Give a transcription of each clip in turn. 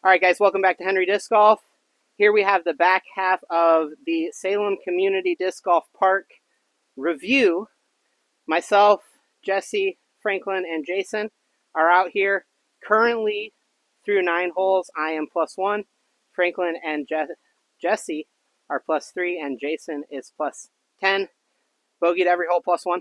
All right, guys, welcome back to Henry Disc Golf. Here we have the back half of the Salem Community Disc Golf Park review. Myself, Jesse, Franklin, and Jason are out here currently through 9 holes. I am +1. Franklin and Jesse are +3, and Jason is +10. Bogeyed every hole +1.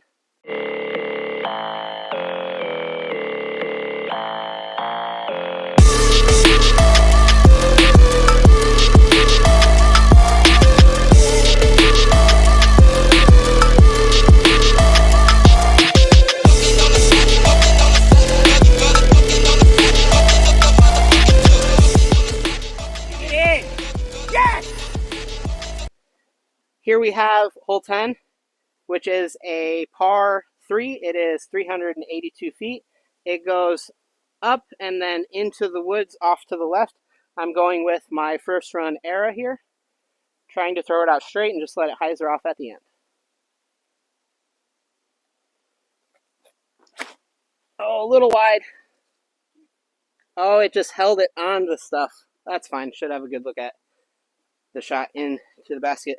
Here we have hole 10, which is a par 3. It is 382 feet. It goes up and then into the woods off to the left. I'm going with my first run era here, trying to throw it out straight and just let it hyzer off at the end. Oh, a little wide. Oh, it just held it on the stuff. That's fine. Should have a good look at the shot into the basket,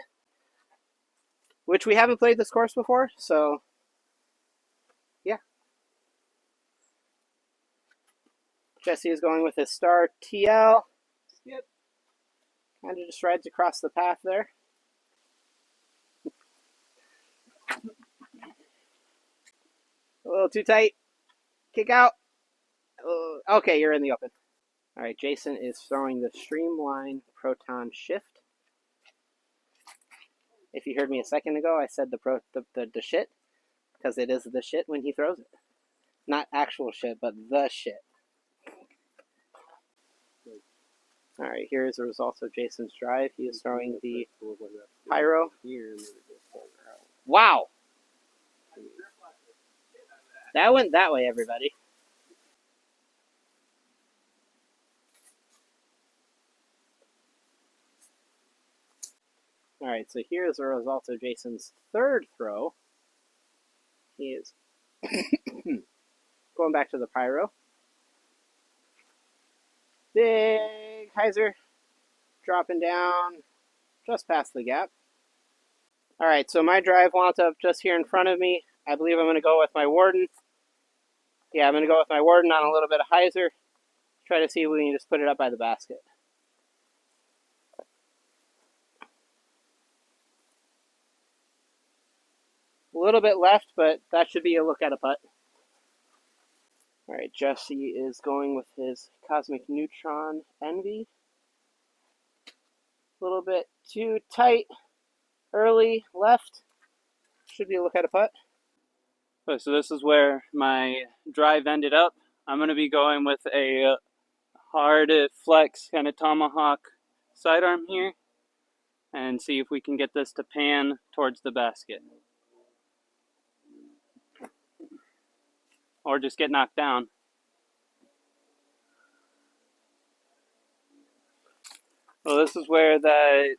which we haven't played this course before, so yeah. Jesse is going with his star TL. Yep. Kind of just rides across the path there. A little too tight. Kick out. Okay, you're in the open. All right, Jason is throwing the Streamline Proton Shift. If you heard me a second ago, I said the shit, because it is the shit when he throws it. Not actual shit, but the shit. All right, here's the results of Jason's drive. He is throwing the Pyro. Wow! That went that way, everybody. All right, so here's the results of Jason's third throw. He is going back to the Pyro. Big hyzer, dropping down just past the gap. All right, so my drive wound up just here in front of me. I believe I'm going to go with my Warden. Yeah, I'm going to go with my Warden on a little bit of hyzer. Try to see if we can just put it up by the basket. A little bit left, but that should be a look at a putt. All right, Jesse is going with his Cosmic Neutron Envy. A little bit too tight, early, left. Should be a look at a putt. Okay, so this is where my drive ended up. I'm going to be going with a hard flex kind of tomahawk sidearm here and see if we can get this to pan towards the basket. Or just get knocked down. Well, this is where the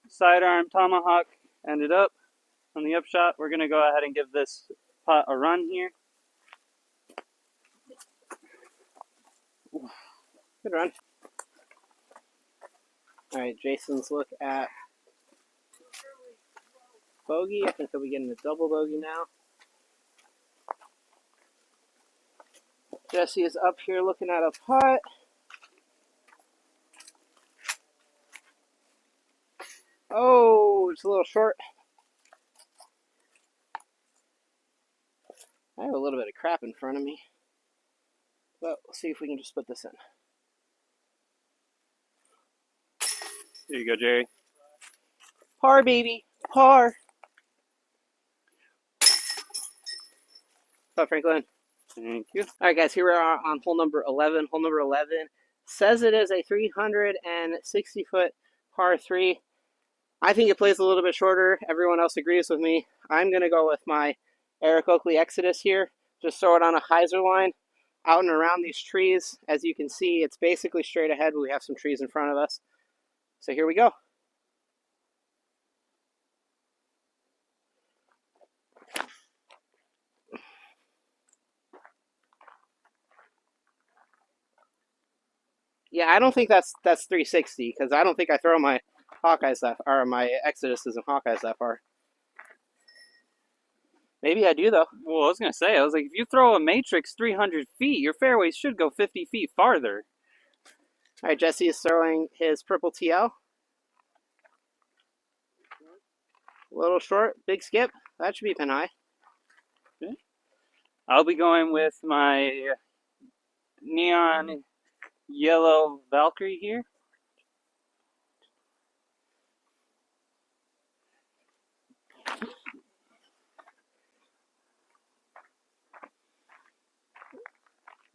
sidearm tomahawk ended up. On the upshot, we're going to go ahead and give this putt a run here. Good run. All right, Jason's look at bogey. I think he'll be getting a double bogey now. Jesse is up here looking at a putt. Oh, it's a little short. I have a little bit of crap in front of me. But we'll see if we can just put this in. There you go, Jerry. Par, baby. Par. What's up, Franklin? Thank you. All right, guys, here we are on hole number 11. Hole number 11 says it is a 360-foot par 3. I think it plays a little bit shorter. Everyone else agrees with me. I'm going to go with my Eric Oakley Exodus here. Just throw it on a hyzer line out and around these trees. As you can see, it's basically straight ahead, but we have some trees in front of us. So here we go. Yeah, I don't think that's 360 because I don't think I throw my Hawkeyes that or my Exoduses and Hawkeyes that far. Maybe I do though. Well, I was gonna say, I was like, if you throw a Matrix 300 feet, your fairways should go 50 feet farther. All right, Jesse is throwing his purple TL. A little short, big skip. That should be pin high. Okay. I'll be going with my neon yellow Valkyrie here.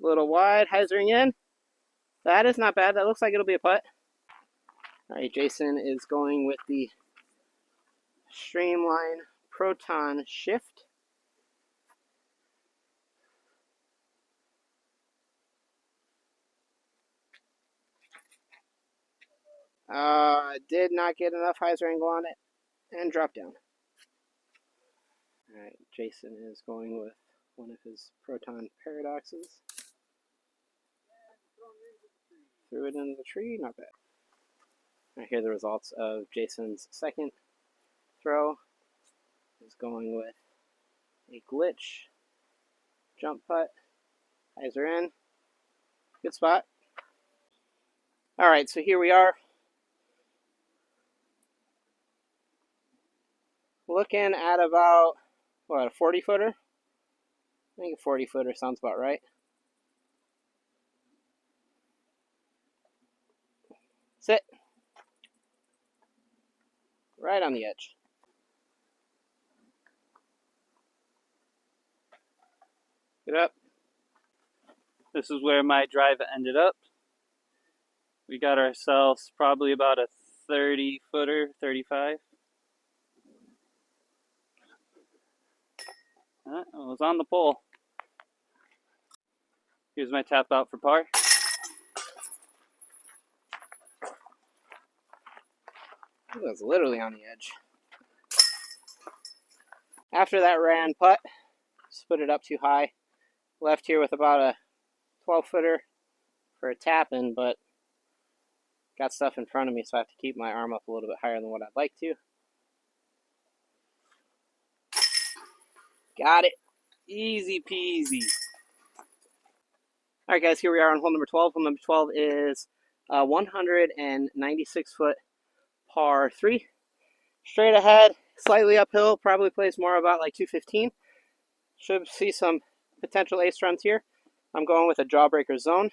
A little wide, hyzering in. That is not bad. That looks like it'll be a putt. All right, Jason is going with the Streamline Proton Shift. Did not get enough hyzer angle on it and drop down. All right, Jason is going with one of his Proton Paradoxes. Threw it into the tree, not bad. All right, here are the results of Jason's second throw. He's going with a glitch, jump putt, hyzer in, good spot. All right, so here we are. Looking at about, what, a 40 footer? I think a 40 footer sounds about right. Sit. Right on the edge. Get up. This is where my drive ended up. We got ourselves probably about a 30 footer, 35. It was on the pole. Here's my tap out for par. It was literally on the edge. After that ran putt, just put it up too high. Left here with about a 12 footer for a tap in, but got stuff in front of me, so I have to keep my arm up a little bit higher than what I'd like to. Got it. Easy peasy. All right, guys, here we are on hole number 12. Hole number 12 is 196 foot par 3. Straight ahead, slightly uphill, probably plays more about like 215. Should see some potential ace runs here. I'm going with a jawbreaker zone.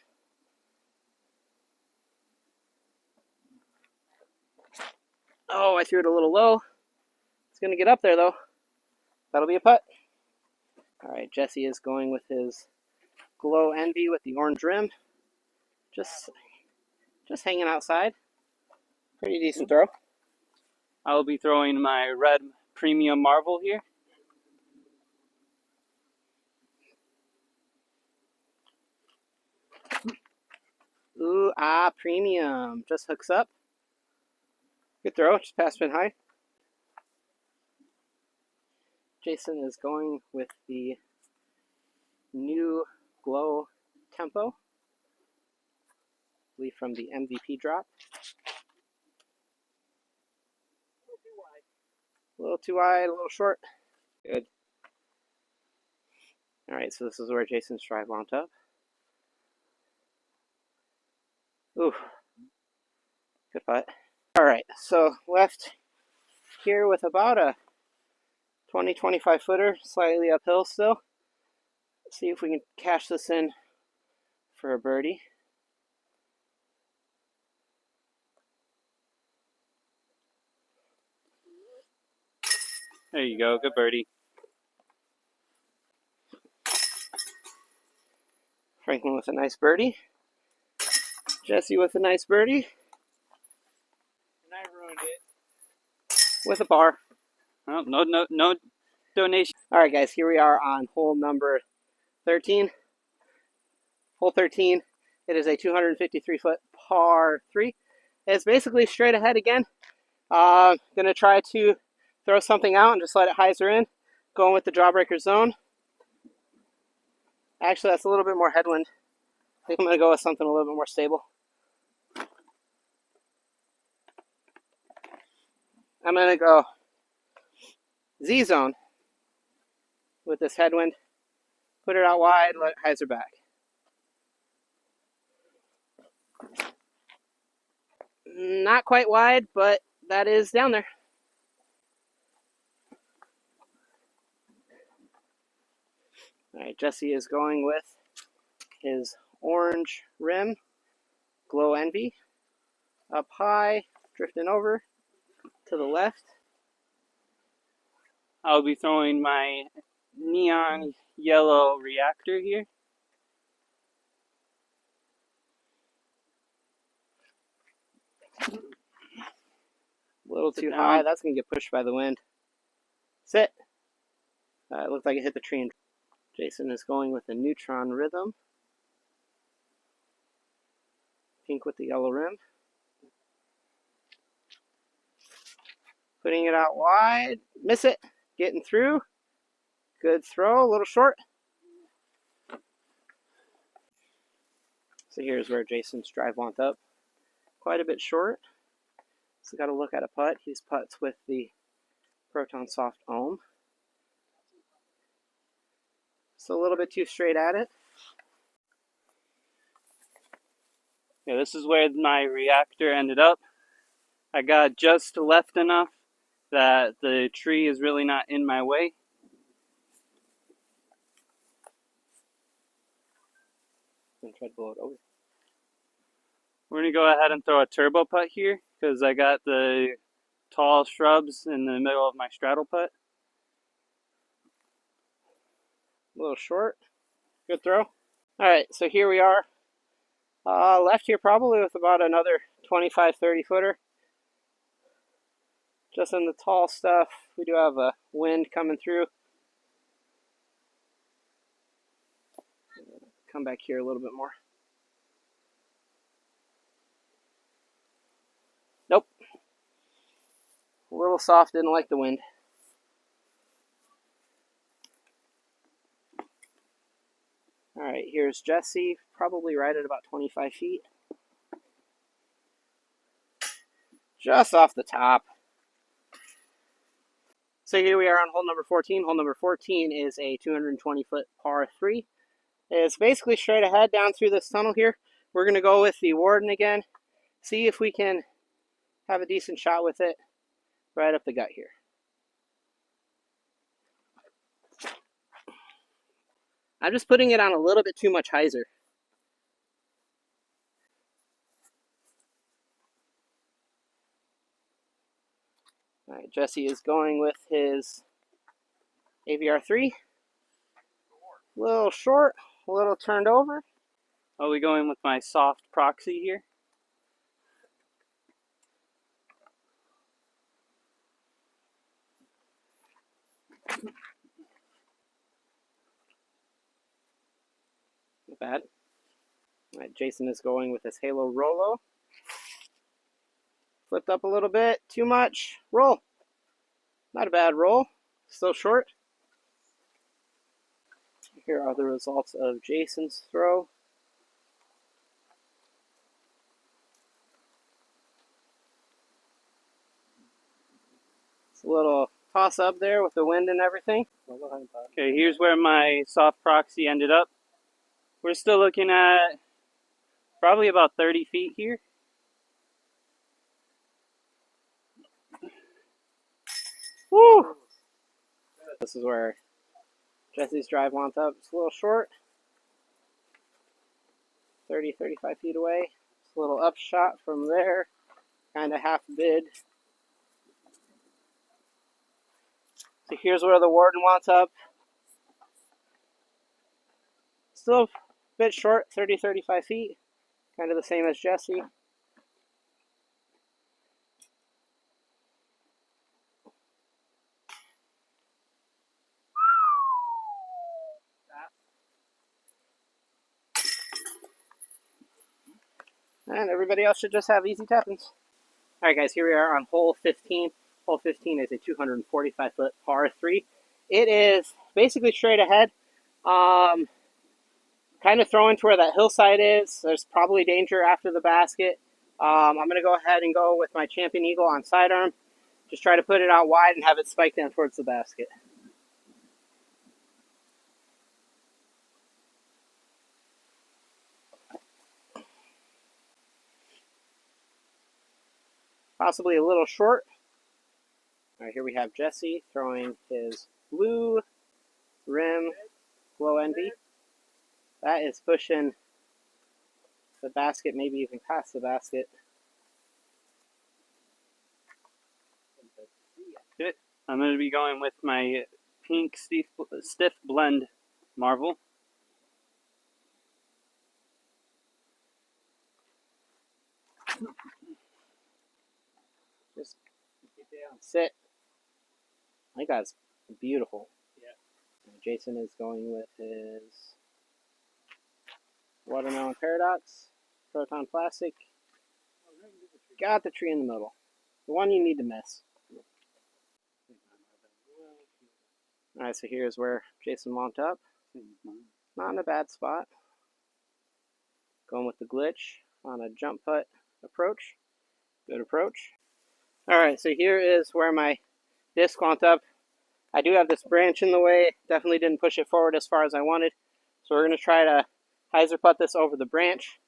Oh, I threw it a little low. It's going to get up there, though. That'll be a putt. All right, Jesse is going with his Glow Envy with the orange rim. Just hanging outside. Pretty decent throw. I'll be throwing my red premium marble here. Ooh, premium. Just hooks up. Good throw, just past pin high. Jason is going with the new Glow Tempo. I believe from the MVP drop. A little too wide, a little short. Good. All right, so this is where Jason's drive wound up. Ooh, good putt. All right, so left here with about a 20-25 footer, slightly uphill still. Let's see if we can cash this in for a birdie. There you go, good birdie. Franklin with a nice birdie. Jesse with a nice birdie. And I ruined it. With a par. Oh, no donation. All right, guys, here we are on hole number 13. Hole 13, it is a 253-foot par 3. It's basically straight ahead again. Gonna try to throw something out and just let it hyzer in. Going with the jawbreaker zone. Actually, that's a little bit more headwind. I think I'm gonna go with something a little bit more stable. I'm going to go Z-zone with this headwind. Put it out wide, let it hyzer back. Not quite wide, but that is down there. All right, Jesse is going with his orange rim, Glow Envy, up high, drifting over to the left. I'll be throwing my neon yellow reactor here. A little too high. That's going to get pushed by the wind. Sit. It looked like it hit the tree. Jason is going with a neutron rhythm. Pink with the yellow rim. Putting it out wide. Miss it. Getting through. Good throw. A little short. So here's where Jason's drive went up. Quite a bit short. So got to look at a putt. He's putts with the Proton Soft Ohm. So a little bit too straight at it. Yeah, this is where my reactor ended up. I got just left enough that the tree is really not in my way. And try to blow it over. We're going to go ahead and throw a turbo putt here because I got the tall shrubs in the middle of my straddle putt. A little short. Good throw. All right, so here we are. Left here probably with about another 25, 30 footer. Just in the tall stuff. We do have a wind coming through. Come back here a little bit more. Nope. A little soft, didn't like the wind. All right, here's Jesse, probably right at about 25 feet. Just off the top. So here we are on hole number 14. Hole number 14 is a 220-foot par 3. It's basically straight ahead down through this tunnel here. We're going to go with the Warden again. See if we can have a decent shot with it right up the gut here. I'm just putting it on a little bit too much hyzer. All right, Jesse is going with his AVR3. A little short, a little turned over. I'll be going with my soft proxy here. Not bad. All right, Jason is going with his Halo Rolo. Flipped up a little bit, too much. Roll. Not a bad roll. Still short. Here are the results of Jason's throw. It's a little toss up there with the wind and everything. Okay, here's where my soft proxy ended up. We're still looking at probably about 30 feet here. Woo! This is where Jesse's drive wants up. It's a little short. 30, 35 feet away. It's a little upshot from there. Kind of half bid. So here's where the Warden wants up. Still a bit short, 30, 35 feet. Kind of the same as Jesse. And everybody else should just have easy tap-ins. Alright guys, here we are on hole 15. Hole 15 is a 245-foot par 3. It is basically straight ahead. Kind of throwing to where that hillside is. There's probably danger after the basket. I'm going to go ahead and go with my Champion Eagle on sidearm. Just try to put it out wide and have it spike down towards the basket. Possibly a little short. All right, here we have Jesse throwing his blue rim glow envy. That is pushing the basket, maybe even past the basket. Okay, I'm going to be going with my pink stiff blend marble. Just sit. I think that's beautiful. Yeah. Jason is going with his watermelon paradox, proton plastic. Got the tree in the middle. The one you need to miss. Alright, so here's where Jason wound up. Not in a bad spot. Going with the glitch on a jump putt approach. Good approach. Alright, so here is where my disc wound up. I do have this branch in the way. Definitely didn't push it forward as far as I wanted. So we're going to try to hyzer putt this over the branch.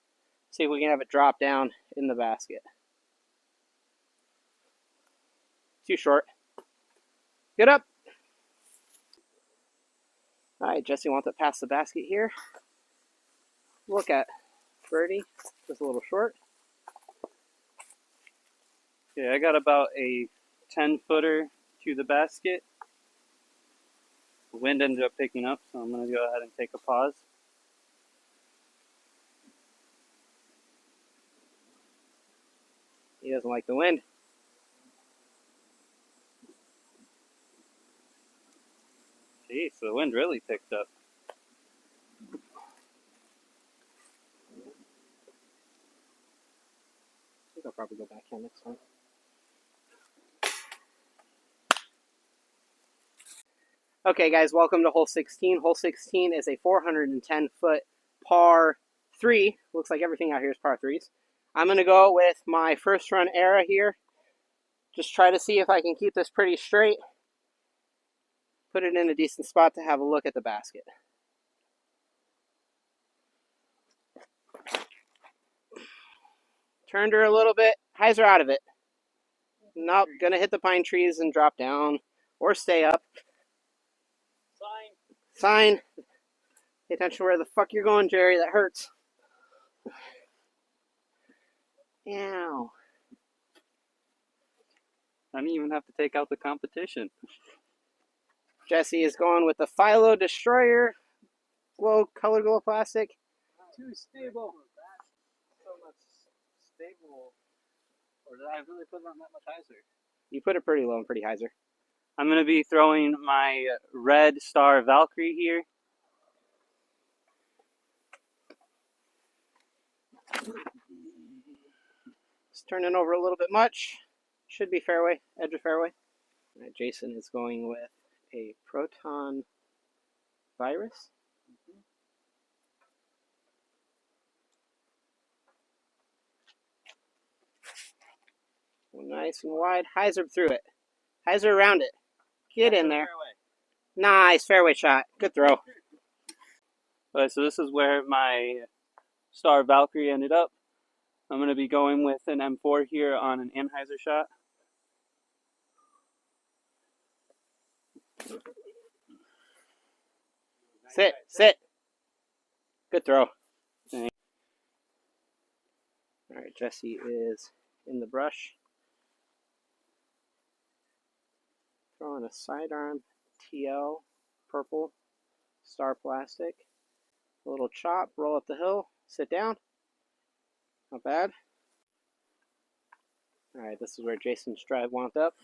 See if we can have it drop down in the basket. Too short. Get up. Alright, Jesse wants to pass the basket here. Look at birdie. Just a little short. Yeah, I got about a 10-footer to the basket. The wind ended up picking up, so I'm going to go ahead and take a pause. He doesn't like the wind. Jeez, the wind really picked up. I think I'll probably go backhand next time. Okay, guys, welcome to hole 16. Hole 16 is a 410-foot par 3. Looks like everything out here is par 3s. I'm going to go with my first run era here. Just try to see if I can keep this pretty straight. Put it in a decent spot to have a look at the basket. Turned her a little bit. Hyzer out of it. Nope, going to hit the pine trees and drop down or stay up. Sign. Pay attention where the fuck you're going, Jerry. That hurts. Ow. I didn't even have to take out the competition. Jesse is going with the Philo Destroyer color glow plastic. Too stable. So much stable. Or did I really put it on that much hyzer? You put it pretty low and pretty hyzer. I'm going to be throwing my red Star Valkyrie here. It's turning over a little bit much. Should be fairway, edge of fairway. All right, Jason is going with a Proton Virus. Nice and wide. Hyzer through it. Hyzer around it. Get in there. Nice fairway shot. Good throw. Alright, so this is where my Star Valkyrie ended up. I'm going to be going with an M4 here on an anhyzer shot. Sit, sit. Good throw. Thanks. All right, Jesse is in the brush. Throwing a sidearm TL purple Star plastic. A little chop, roll up the hill, sit down. Not bad. All right, this is where Jason's drive wound up.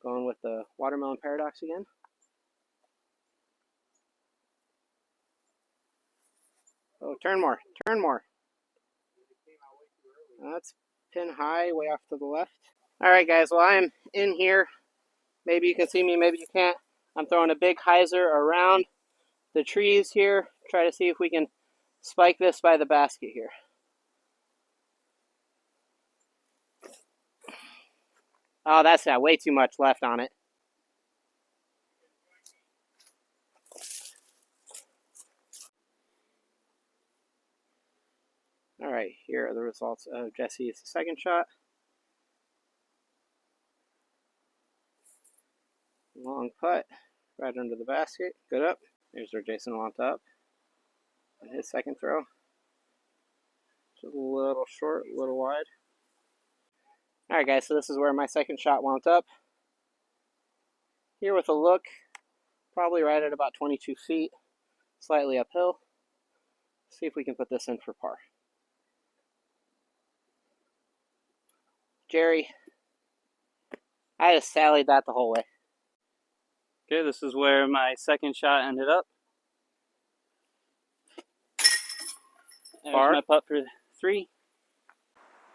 Going with the watermelon paradox again. Oh, turn more, turn more. That's pin high, way off to the left. All right, guys, well, I'm in here. Maybe you can see me, maybe you can't. I'm throwing a big hyzer around the trees here. Try to see if we can spike this by the basket here. Oh, that's got way too much left on it. All right, here are the results of Jesse's second shot. Long putt, right under the basket, good up. There's where Jason wound up. And his second throw. Just a little short, a little wide. All right, guys, so this is where my second shot wound up. Here with a look, probably right at about 22 feet, slightly uphill. See if we can put this in for par. Jerry, I just sallied that the whole way. Okay, this is where my second shot ended up. There's Par. my putt for 3.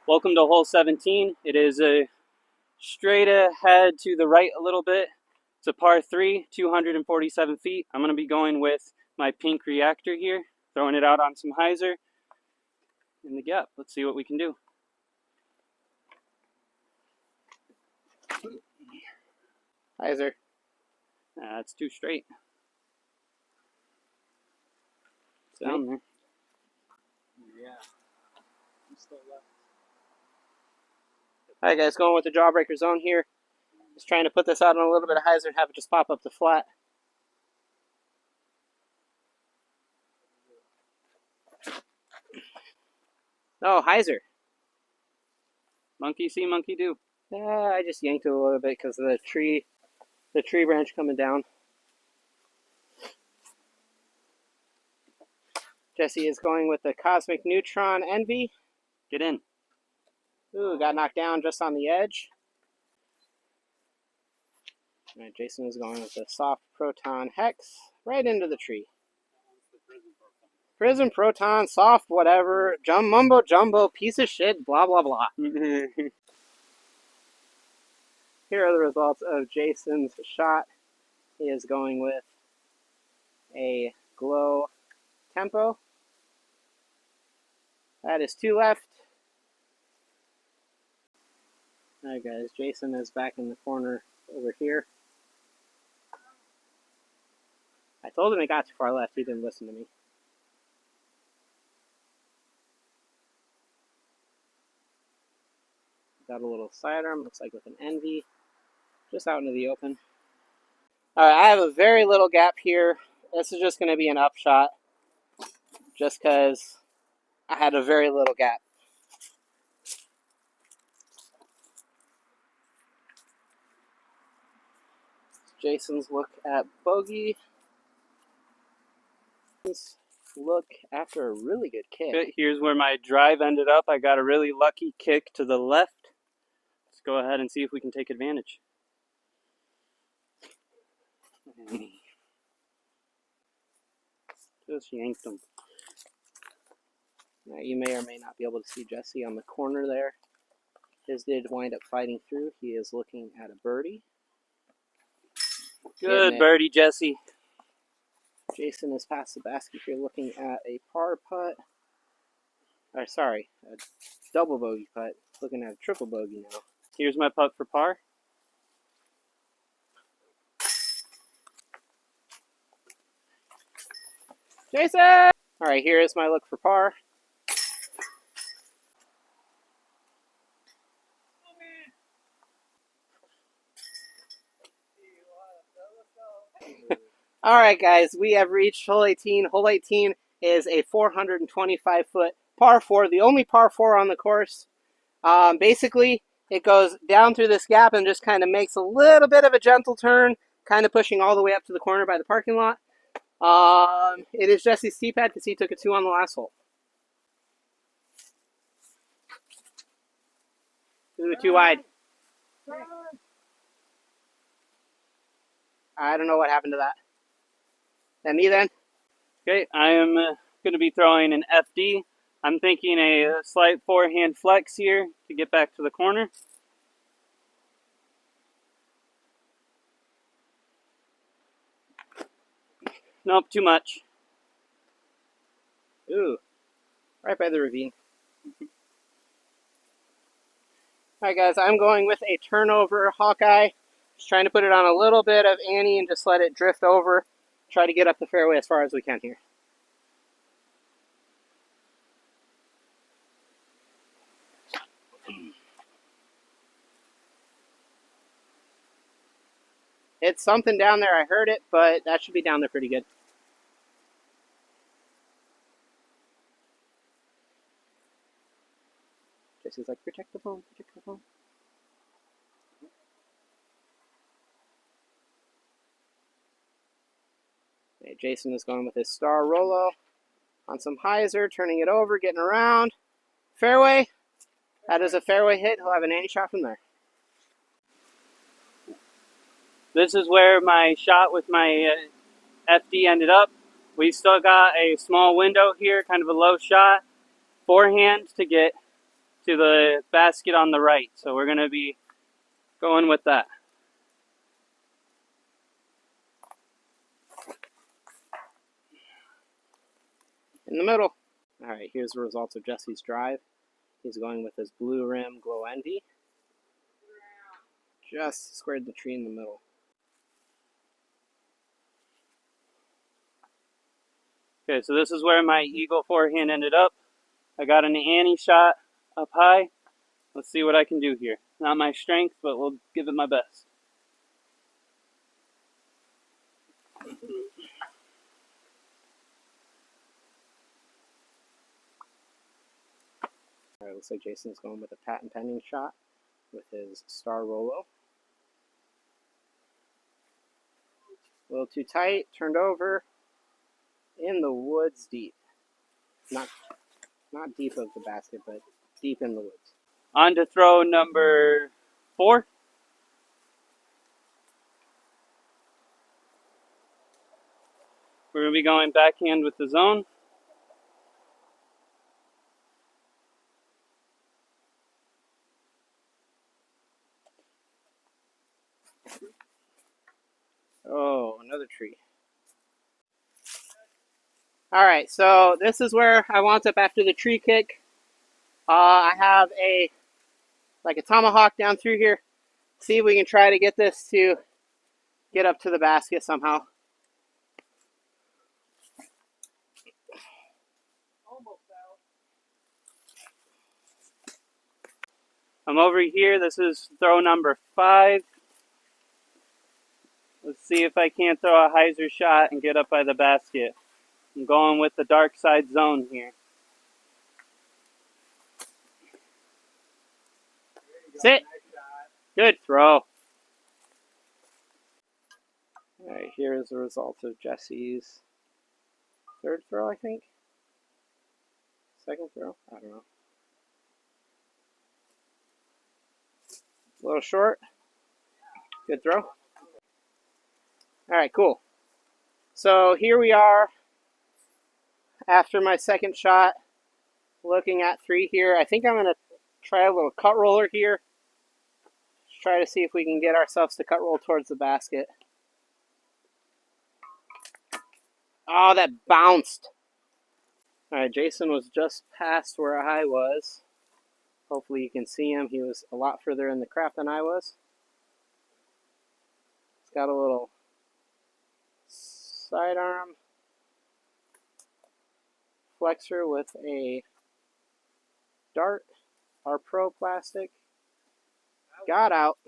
Welcome to hole 17. It is a straight ahead to the right a little bit. It's a par 3, 247 feet. I'm going to be going with my pink reactor here, throwing it out on some hyzer in the gap. Let's see what we can do. Hyzer. That's too straight. It's down there. Yeah. I'm still left. All right, guys, going with the jawbreaker zone here. Just trying to put this out on a little bit of hyzer and have it just pop up the flat. Oh, hyzer. Monkey see, monkey do. Yeah, I just yanked it a little bit because of the tree branch coming down. Jesse is going with the Cosmic Neutron Envy. Get in. Ooh, got knocked down just on the edge. All right, Jason is going with the Soft Proton Hex right into the tree. Prism Proton, soft whatever, mumbo jumbo, piece of shit, blah blah blah. Here are the results of Jason's shot. He is going with a Glow Tempo. That is 2 left. Alright guys, Jason is back in the corner over here. I told him it got too far left, he didn't listen to me. Got a little sidearm, looks like with an Envy, just out into the open. Alright, I have a very little gap here. This is just going to be an upshot, just because I had a very little gap. Jason's look at bogey. Look after a really good kick. Okay, here's where my drive ended up. I got a really lucky kick to the left. Let's go ahead and see if we can take advantage. Just yanked him. Now, you may or may not be able to see Jesse on the corner there. His did wind up fighting through. He is looking at a birdie. Good birdie, Jesse. Jason is past the basket here looking at a par putt. Or sorry, a double bogey putt. Looking at a triple bogey now. Here's my putt for par. Jason! Alright, here is my look for par. Alright guys, we have reached hole 18. Hole 18 is a 425-foot par 4, the only par 4 on the course. Basically, it goes down through this gap and just kind of makes a little bit of a gentle turn, kind of pushing all the way up to the corner by the parking lot. It is Jesse's tee pad because he took a 2 on the last hole. Ooh, too wide. I don't know what happened to that. That me then? Okay, I am going to be throwing an FD. I'm thinking a slight forehand flex here to get back to the corner. Nope, too much. Ooh, right by the ravine. Alright guys, I'm going with a turnover Hawkeye. Just trying to put it on a little bit of Annie and just let it drift over. Try to get up the fairway as far as we can here. It's something down there, I heard it, but that should be down there pretty good. Jesse's like, protect the phone, protect the phone. Okay, Jason is going with his star Rolo on some hyzer, turning it over, getting around. Fairway. That is a fairway hit. He'll have an Annie shot from there. This is where my shot with my FD ended up. We still got a small window here, kind of a low shot, forehand to get to the basket on the right. So we're going to be going with that. In the middle. All right, here's the results of Jesse's drive. He's going with his blue rim Glow Envy. Just squared the tree in the middle. Okay, so this is where my eagle forehand ended up. I got an Annie shot up high. Let's see what I can do here. Not my strength, but we'll give it my best. All right, looks like Jason's going with a patent pending shot with his star Rolo. A little too tight, turned over. In the woods deep. Not deep of the basket, but deep in the woods. On to throw number 4. We're going to be going backhand with the zone. Oh, another tree. All right, so this is where I wound up after the tree kick. I have a tomahawk down through here. See if we can try to get this to get up to the basket somehow. I'm over here. This is throw number 5. Let's see if I can't throw a hyzer shot and get up by the basket. I'm going with the dark side zone here. Sit. Good throw. All right, here is the result of Jesse's third throw, I think. Second throw? I don't know. A little short. Good throw. All right, cool. So here we are after my second shot, looking at 3 here. I think I'm going to try a little cut roller here. Try to see if we can get ourselves to cut roll towards the basket. Oh, that bounced. All right, Jason was just past where I was. Hopefully you can see him. He was a lot further in the crap than I was. He's got a little sidearm flexor with a dart, our Pro plastic. Got out.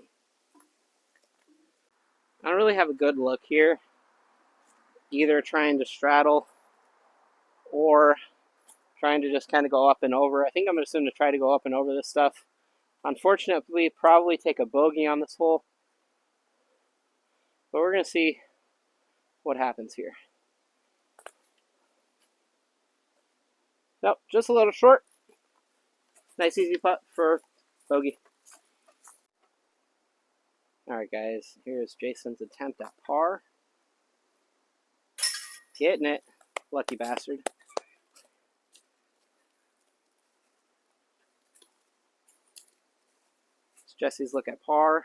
I don't really have a good look here. Either trying to straddle or trying to just kind of go up and over. I think I'm just going to try to go up and over this stuff. Unfortunately, probably take a bogey on this hole. But we're going to see what happens here. Nope, just a little short. Nice easy putt for bogey. Alright guys, here's Jason's attempt at par. Getting it. Lucky bastard. It's Jesse's look at par.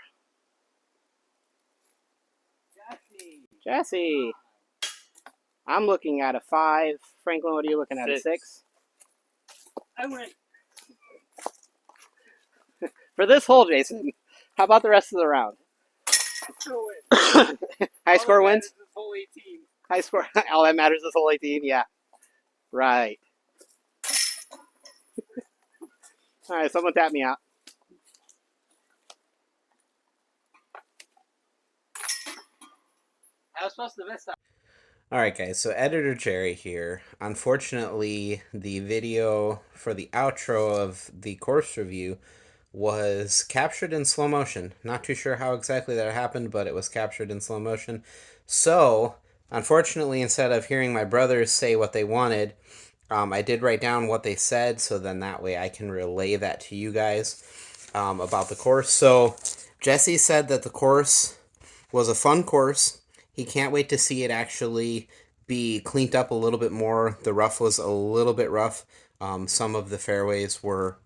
Jesse! I'm looking at a 5. Franklin, what are you looking at? 6. A 6? I went. For For this hole, Jason, how about the rest of the round? Still win. High score wins? This whole 18. High score. All that matters is hole 18. Yeah. Right. All right, someone tap me out. I was supposed to miss that. Alright guys, so Editor Jerry here. Unfortunately, the video for the outro of the course review was captured in slow motion. Not too sure how exactly that happened, but it was captured in slow motion. So, unfortunately, instead of hearing my brothers say what they wanted, I did write down what they said, so then that way I can relay that to you guys about the course. So, Jesse said that the course was a fun course. He can't wait to see it actually be cleaned up a little bit more. The rough was a little bit rough. Some of the fairways were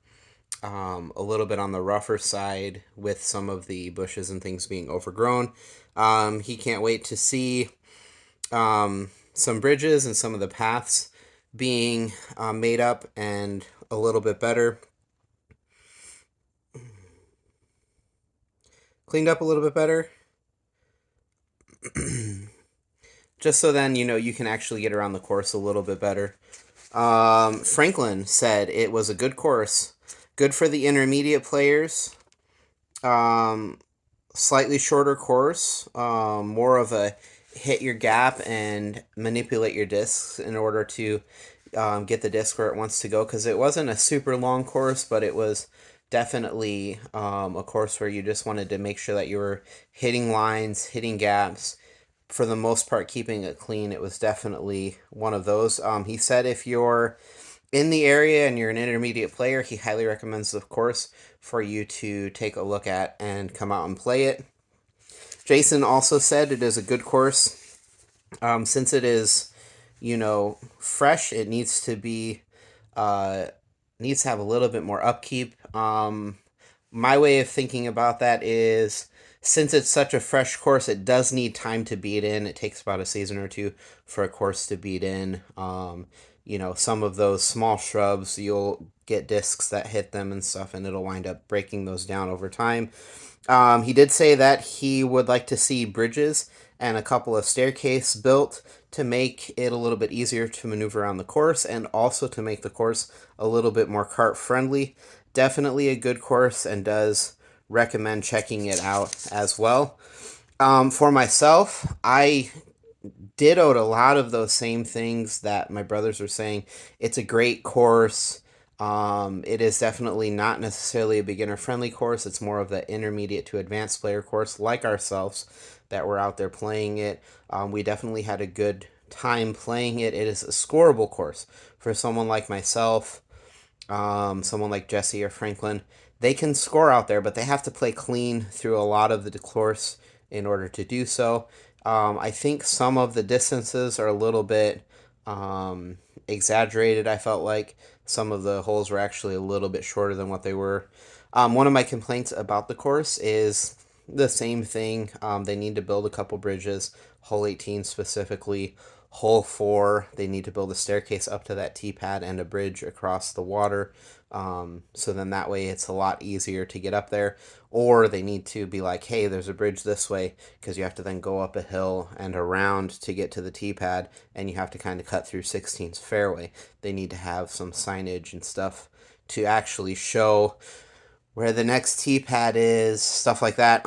a little bit on the rougher side with some of the bushes and things being overgrown. He can't wait to see some bridges and some of the paths being made up and a little bit better. Cleaned up a little bit better. Just so then, you can actually get around the course a little bit better. Franklin said it was a good course. Good for the intermediate players. Slightly shorter course. More of a hit your gap and manipulate your discs in order to get the disc where it wants to go. Because it wasn't a super long course, but it was definitely a course where you just wanted to make sure that you were hitting lines, hitting gaps, for the most part keeping it clean. It was definitely one of those. He said if you're in the area and you're an intermediate player, he highly recommends the course for you to take a look at and come out and play it. Jason also said it is a good course. Since it is, fresh, it needs to be needs to have a little bit more upkeep. My way of thinking about that is, since it's such a fresh course, it does need time to beat in. It takes about a season or two for a course to beat in. Some of those small shrubs, you'll get discs that hit them and stuff, and it'll wind up breaking those down over time. He did say that he would like to see bridges and a couple of staircase built to make it a little bit easier to maneuver around the course and also to make the course a little bit more cart friendly. Definitely a good course and does recommend checking it out as well. For myself, I dittoed a lot of those same things that my brothers were saying. It's a great course. It is definitely not necessarily a beginner-friendly course. It's more of the intermediate to advanced player course, like ourselves, that were out there playing it. We definitely had a good time playing it. It is a scoreable course for someone like myself, someone like Jesse or Franklin. They can score out there, but they have to play clean through a lot of the course in order to do so. I think some of the distances are a little bit exaggerated. I felt like some of the holes were actually a little bit shorter than what they were. One of my complaints about the course is the same thing. They need to build a couple bridges. Hole 18 specifically. Hole 4, they need to build a staircase up to that tee pad and a bridge across the water. So then that way it's a lot easier to get up there. Or they need to be like, hey, there's a bridge this way, because you have to then go up a hill and around to get to the tee pad, and you have to kind of cut through 16's fairway. They need to have some signage and stuff to actually show where the next tee pad is, stuff like that.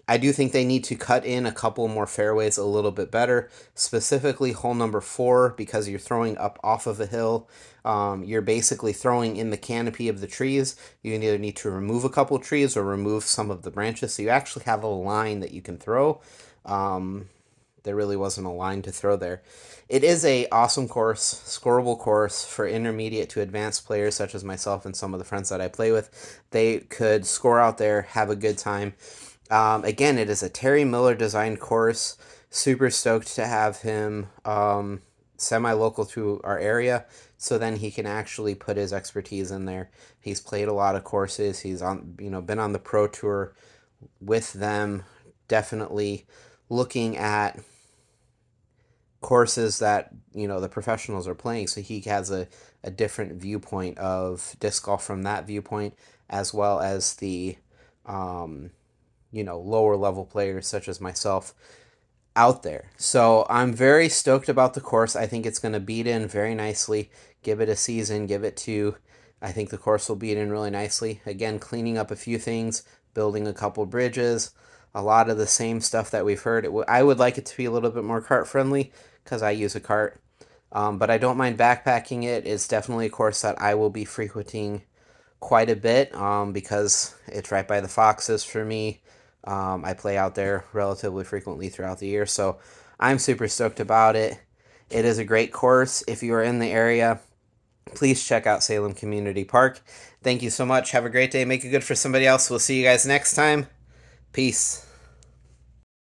I do think they need to cut in a couple more fairways a little bit better, specifically hole number 4, because you're throwing up off of a hill. You're basically throwing in the canopy of the trees. You either need to remove a couple trees or remove some of the branches, so you actually have a line that you can throw. There really wasn't a line to throw there. It is a awesome course, scoreable course for intermediate to advanced players such as myself and some of the friends that I play with. They could score out there, have a good time. Again, it is a Terry Miller designed course. Super stoked to have him semi-local to our area, so then he can actually put his expertise in there. He's played a lot of courses. He's been on the pro tour with them. Definitely looking at courses that the professionals are playing, so he has a different viewpoint of disc golf from that viewpoint, as well as the lower level players such as myself out there. So I'm very stoked about the course. I think it's going to beat in very nicely. Give it a season, give it two. I think the course will beat in really nicely. Again, cleaning up a few things, building a couple bridges, a lot of the same stuff that we've heard. I would like it to be a little bit more cart friendly because I use a cart. But I don't mind backpacking it. It's definitely a course that I will be frequenting quite a bit because it's right by the Foxes for me. I play out there relatively frequently throughout the year, so I'm super stoked about it. It is a great course. If you are in the area, please check out Salem Community Park. Thank you so much. Have a great day. Make it good for somebody else. We'll see you guys next time. Peace.